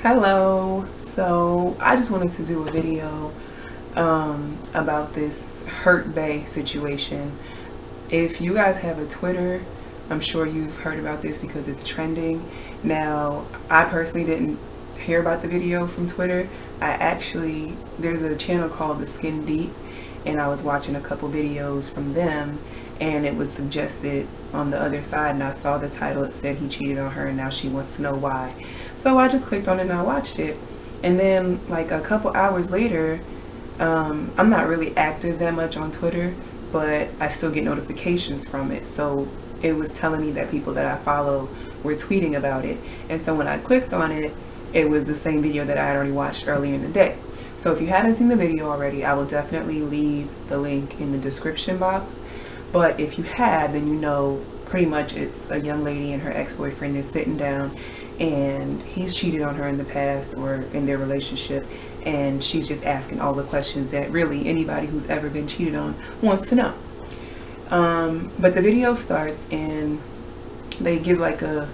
Hello. So I just wanted to do a video about this Hurt Bay situation. If you guys have a Twitter, I'm sure you've heard about this because it's trending. Now, I personally didn't hear about the video from Twitter. There's a channel called The Skin Deep, and I was watching a couple videos from them, and it was suggested on the other side, and I saw the title. It said he cheated on her and now she wants to know why. So I just clicked on it and I watched it. And then like a couple hours later, I'm not really active that much on Twitter, but I still get notifications from it. So it was telling me that people that I follow were tweeting about it. And so when I clicked on it, it was the same video that I had already watched earlier in the day. So if you haven't seen the video already, I will definitely leave the link in the description box. But if you have, then you know pretty much it's a young lady and her ex-boyfriend is sitting down, and he's cheated on her in the past or in their relationship, and she's just asking all the questions that really anybody who's ever been cheated on wants to know. But the video starts and they give like a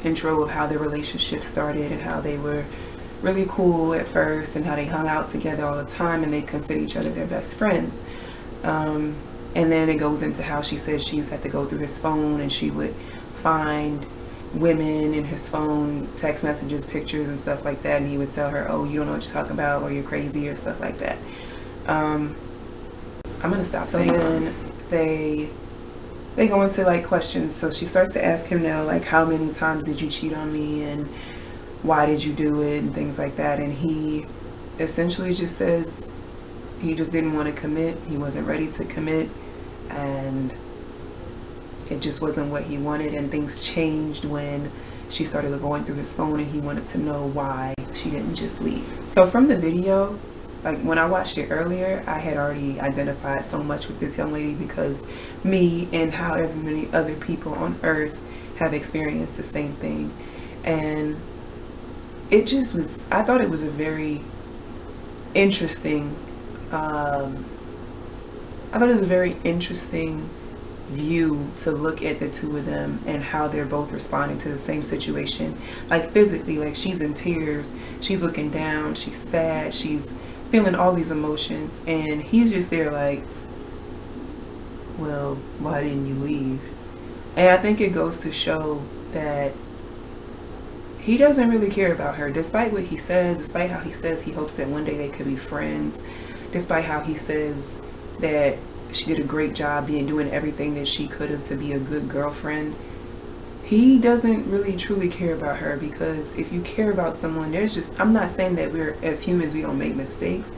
intro of how their relationship started and how they were really cool at first and how they hung out together all the time and they consider each other their best friends. And then it goes into how she says she used to have to go through his phone and she would find women in his phone, text messages, pictures and stuff like that, and he would tell her, oh, you don't know what you're talking about, or you're crazy, or stuff like that. I'm gonna stop saying that. They go into like questions. So she starts to ask him now, like, how many times did you cheat on me and why did you do it and things like that. And he essentially just says he just didn't want to commit, he wasn't ready to commit, and it just wasn't what he wanted. And things changed when she started going through his phone and he wanted to know why she didn't just leave. So from the video, like when I watched it earlier, I had already identified so much with this young lady because me and however many other people on earth have experienced the same thing. And it just was, I thought it was a very interesting view to look at the two of them and how they're both responding to the same situation. Like physically, like she's in tears, she's looking down, she's sad, she's feeling all these emotions, and he's just there like, well, why didn't you leave? And I think it goes to show that he doesn't really care about her, despite what he says, despite how he says he hopes that one day they could be friends, despite how he says that she did a great job doing everything that she could have to be a good girlfriend. He doesn't really truly care about her, because if you care about someone, I'm not saying that as humans we don't make mistakes,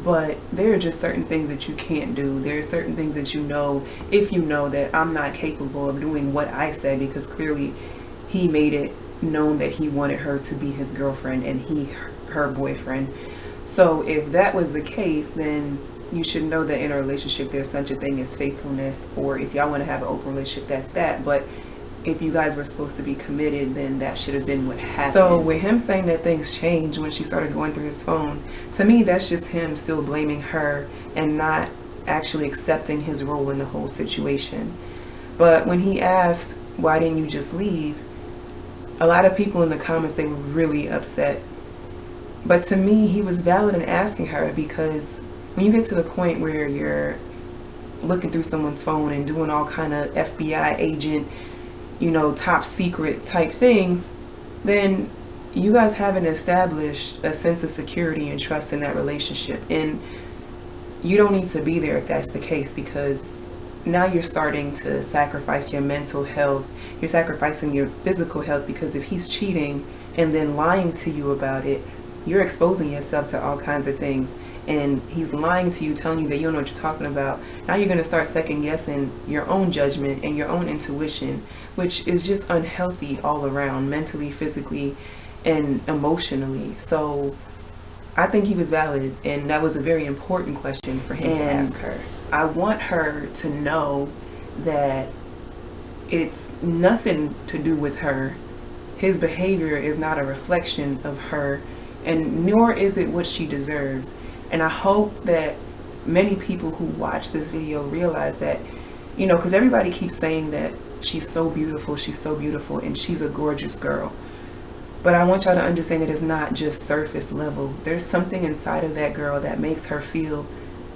but there are just certain things that you can't do. There are certain things that you know, if you know that I'm not capable of doing what I said, because clearly he made it known that he wanted her to be his girlfriend and he her boyfriend. So if that was the case, then you should know that in a relationship there's such a thing as faithfulness, or if y'all want to have an open relationship, that's that. But if you guys were supposed to be committed, then that should have been what happened. So with him saying that things changed when she started going through his phone, to me that's just him still blaming her and not actually accepting his role in the whole situation. But when he asked, why didn't you just leave, a lot of people in the comments, they were really upset. But to me, he was valid in asking her, because when you get to the point where you're looking through someone's phone and doing all kind of FBI agent, top secret type things, then you guys haven't established a sense of security and trust in that relationship. And you don't need to be there if that's the case, because now you're starting to sacrifice your mental health, you're sacrificing your physical health, because if he's cheating and then lying to you about it, you're exposing yourself to all kinds of things. And he's lying to you, telling you that you don't know what you're talking about. Now you're going to start second guessing your own judgment and your own intuition, which is just unhealthy all around, mentally, physically, and emotionally. So I think he was valid, and that was a very important question for him to ask her. I want her to know that it's nothing to do with her. His behavior is not a reflection of her, and nor is it what she deserves. And I hope that many people who watch this video realize that, because everybody keeps saying that she's so beautiful, and she's a gorgeous girl. But I want y'all to understand that it's not just surface level. There's something inside of that girl that makes her feel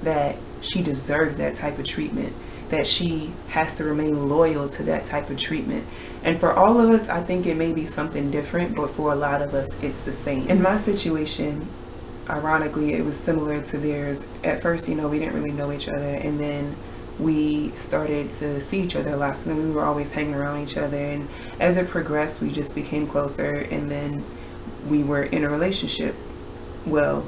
that she deserves that type of treatment, that she has to remain loyal to that type of treatment. And for all of us, I think it may be something different, but for a lot of us, it's the same. In my situation, ironically, it was similar to theirs. At first, we didn't really know each other, and then we started to see each other a lot. So then we were always hanging around each other, and as it progressed, we just became closer, and then we were in a relationship. Well,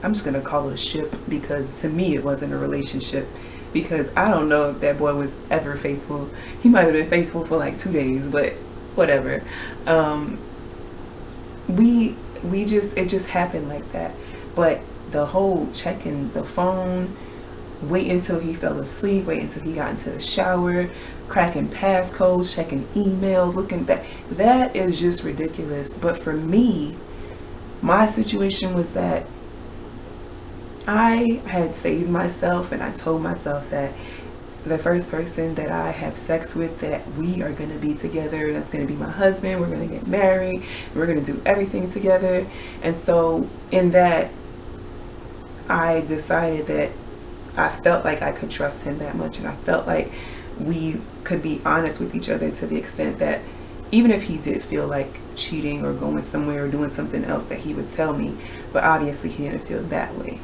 I'm just gonna call it a ship, because to me it wasn't a relationship, because I don't know if that boy was ever faithful. He might have been faithful for like 2 days, but whatever. It just happened like that. But the whole checking the phone, wait until he fell asleep, wait until he got into the shower, cracking passcodes, checking emails, looking back, that is just ridiculous. But for me, my situation was that I had saved myself, and I told myself that the first person that I have sex with, that we are going to be together, that's going to be my husband, we're going to get married, we're going to do everything together. And so in that, I decided that I felt like I could trust him that much, and I felt like we could be honest with each other to the extent that even if he did feel like cheating or going somewhere or doing something else, that he would tell me. But obviously he didn't feel that way.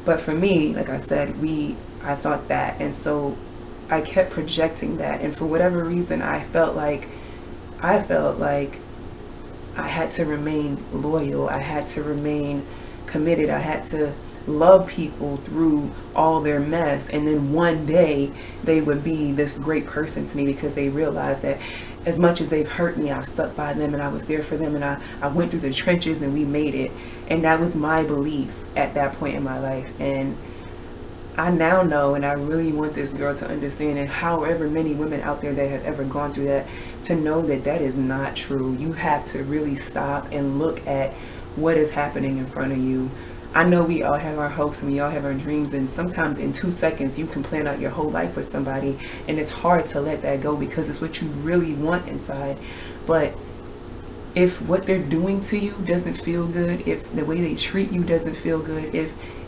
But for me, like I said, I thought that, and so I kept projecting that, and for whatever reason, I felt like I had to remain loyal, I had to remain committed, I had to love people through all their mess, and then one day they would be this great person to me, because they realized that as much as they've hurt me, I've stuck by them, and I was there for them, and I went through the trenches, and we made it. And that was my belief at that point in my life. And I now know, and I really want this girl to understand, and however many women out there that have ever gone through that, to know that that is not true. You have to really stop and look at what is happening in front of you. I know we all have our hopes and we all have our dreams, and sometimes in 2 seconds you can plan out your whole life with somebody, and it's hard to let that go because it's what you really want inside. But if what they're doing to you doesn't feel good, if the way they treat you doesn't feel good,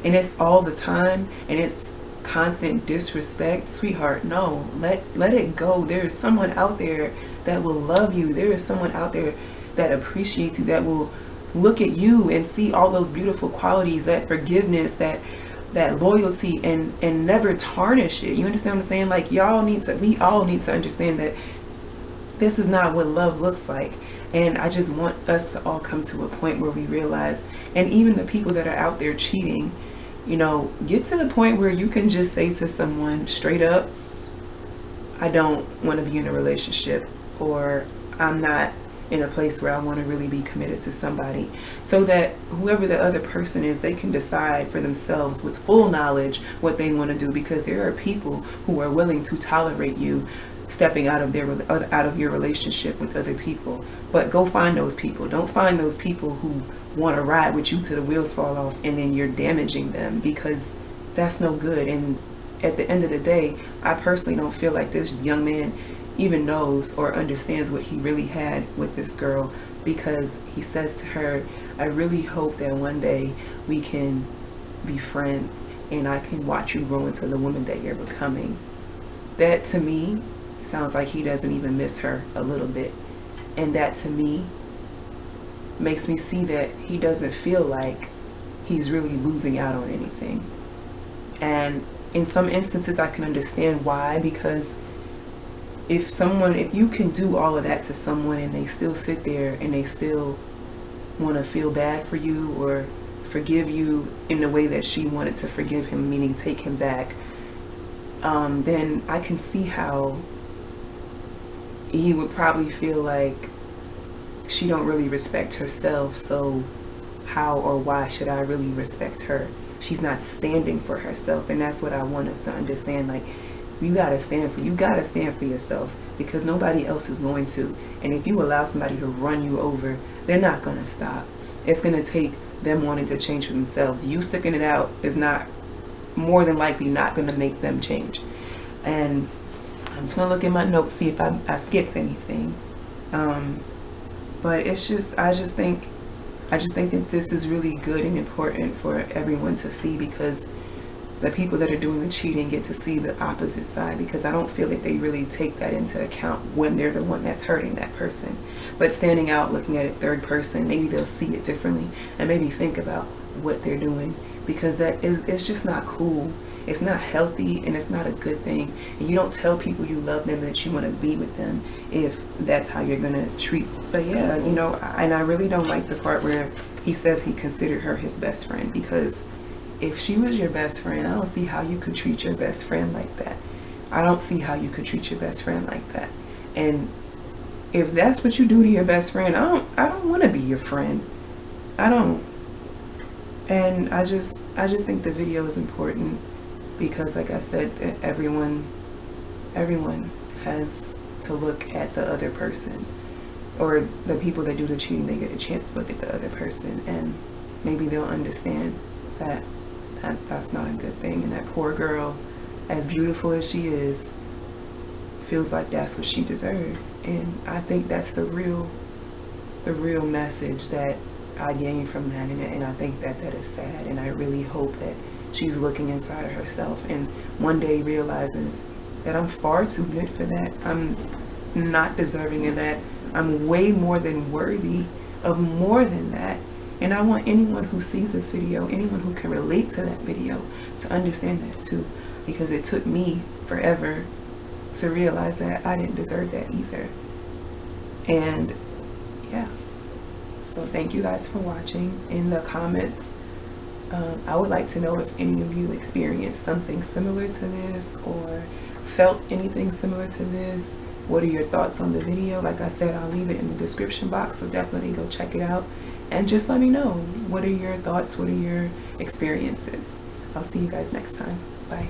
and it's all the time, and it's constant disrespect, sweetheart, no, let it go. There is someone out there that will love you. There is someone out there that appreciates you, that will look at you and see all those beautiful qualities, that forgiveness, that loyalty, and never tarnish it. You understand what I'm saying? Like, we all need to understand that this is not what love looks like. And I just want us to all come to a point where we realize, and even the people that are out there cheating, get to the point where you can just say to someone straight up, I don't want to be in a relationship, or I'm not in a place where I want to really be committed to somebody, so that whoever the other person is, they can decide for themselves with full knowledge what they want to do, because there are people who are willing to tolerate you stepping out of your relationship with other people. But go find those people. Don't find those people who want to ride with you till the wheels fall off, and then you're damaging them, because that's no good. And at the end of the day, I personally don't feel like this young man even knows or understands what he really had with this girl, because he says to her, I really hope that one day we can be friends and I can watch you grow into the woman that you're becoming. That to me sounds like he doesn't even miss her a little bit. And that to me makes me see that he doesn't feel like he's really losing out on anything. And in some instances I can understand why, because if you can do all of that to someone and they still sit there and they still want to feel bad for you or forgive you in the way that she wanted to forgive him, meaning take him back, then I can see how he would probably feel like she don't really respect herself, so how or why should I really respect her? She's not standing for herself. And that's what I want us to understand. Like, you gotta stand for yourself, because nobody else is going to. And if you allow somebody to run you over, they're not gonna stop. It's gonna take them wanting to change for themselves. You sticking it out is not, more than likely, not gonna make them change. And I'm just gonna look at my notes, see if I skipped anything. But it's just, I just think that this is really good and important for everyone to see, because the people that are doing the cheating get to see the opposite side, because I don't feel like they really take that into account when they're the one that's hurting that person. But standing out, looking at it third person, maybe they'll see it differently and maybe think about what they're doing, because it's just not cool. It's not healthy, and it's not a good thing. And you don't tell people you love them, that you want to be with them, if that's how you're going to treat. But yeah, you know, and I really don't like the part where he says he considered her his best friend, because if she was your best friend, I don't see how you could treat your best friend like that. I don't see how you could treat your best friend like that. And if that's what you do to your best friend, I don't want to be your friend. I don't. And I just think the video is important, because like I said, everyone has to look at the other person, or the people that do the cheating, they get a chance to look at the other person, and maybe they'll understand that that's not a good thing. And that poor girl, as beautiful as she is, feels like that's what she deserves. And I think that's the real message that I gained from that. And I think that is sad. And I really hope that she's looking inside of herself and one day realizes that I'm far too good for that. I'm not deserving of that. I'm way more than worthy of more than that. And I want anyone who sees this video, anyone who can relate to that video, to understand that too. Because it took me forever to realize that I didn't deserve that either. And yeah. So thank you guys for watching. In the comments, I would like to know if any of you experienced something similar to this, or felt anything similar to this. What are your thoughts on the video? Like I said, I'll leave it in the description box, so definitely go check it out. And just let me know, what are your thoughts? What are your experiences? I'll see you guys next time. Bye.